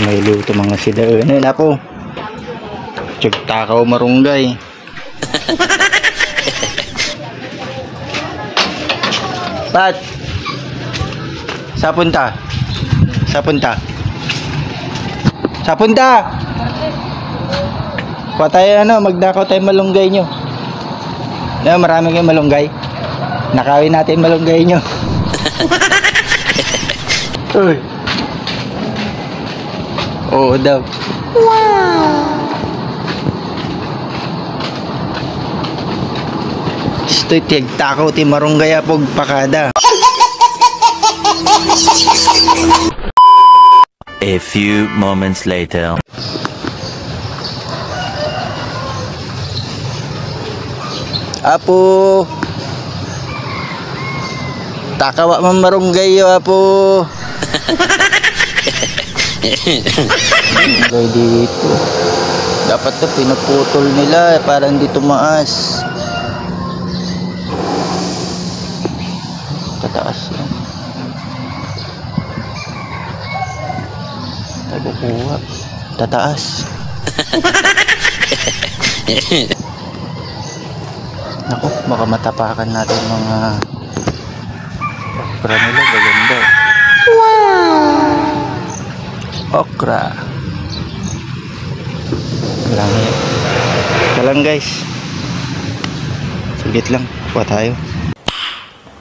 may luto mga sidaanan ako. Tiyagtakaw marunggay. Pat! Sapunta! Sapunta! Sapunta! Kuha tayo magdakaw tayo malunggay nyo. Marami kayong malunggay. Nakawin natin malunggay nyo. Uy! Oo daw. Wow! Stoy tiyagtakaw ti marunggay apog pakada. A few moments later. Apo. Takawa man marunggay yo apo. Dito. Dapat to pinuputol nila para hindi tumaas. Tataas yan. Tagukuha. Tataas. Naku, baka matapakan natin mga okra nila. Gaganda. Wow! Okra. Ito lang guys. Saglit lang. Kuha tayo.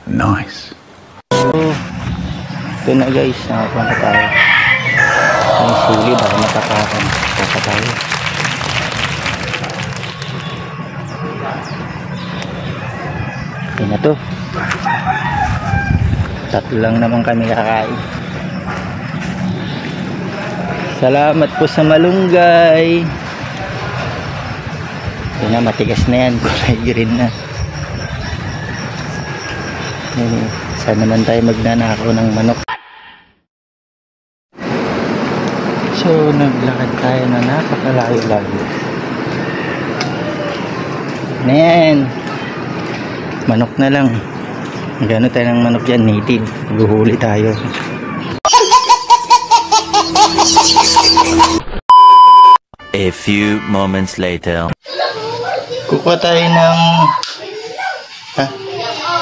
Nice. So, ito na guys. Nakakuha na tayo. Ang sili. Baka matapakan. Kaka tayo. Yan na to. Tatlo lang naman kami kakain. Salamat po sa malunggay. Yan na, matigas na yan. Kulay green na. Saan naman tayo magnanakaw ng manok. So naglakad tayo na napakalayo-layo. Ayan. Manok na lang. Gano'n tayo ng manok yan, native. Guhuli tayo. A few moments later. Kukuha tayo ng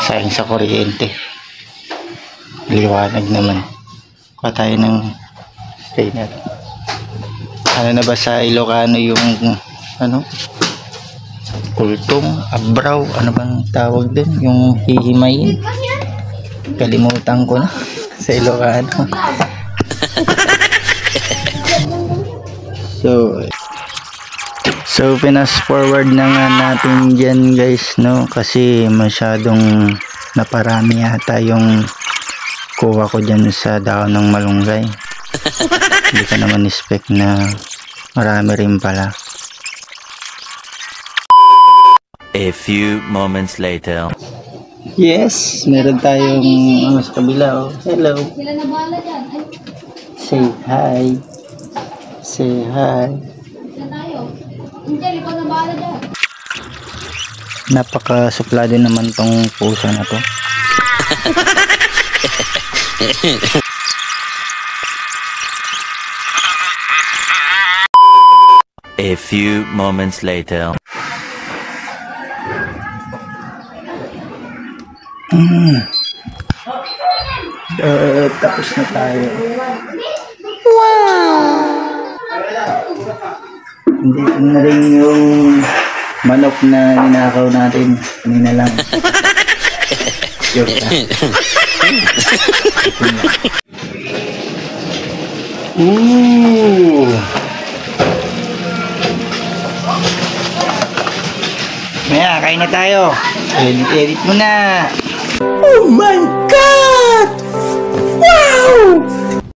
sayang sa kuryente. Liwanag naman. Kuha tayo ng strainer. Ano na ba sa Ilocano yung kultong, abraw, ano bang tawag din? Yung hihimayin. Kalimutan ko na sa Ilocano. So pinas forward na nga natin dyan guys, no? Kasi masyadong naparami yata yung kuha ko dyan sa daon ng malunggay. Hindi ko naman expect na marami rin pala. A few moments later. Yes, meron tayong sa kabila. Oh. Hello. Say hi. Say hi. Napaka-suplado naman tong pusa na to. A few moments later. Tapos na tayo. Wow! Hindi na rin yung manok na ninakaw natin. Kanina lang. Joke lang. Ooh! Maya, kain na tayo. Edit mo na. Oh my God! Wow!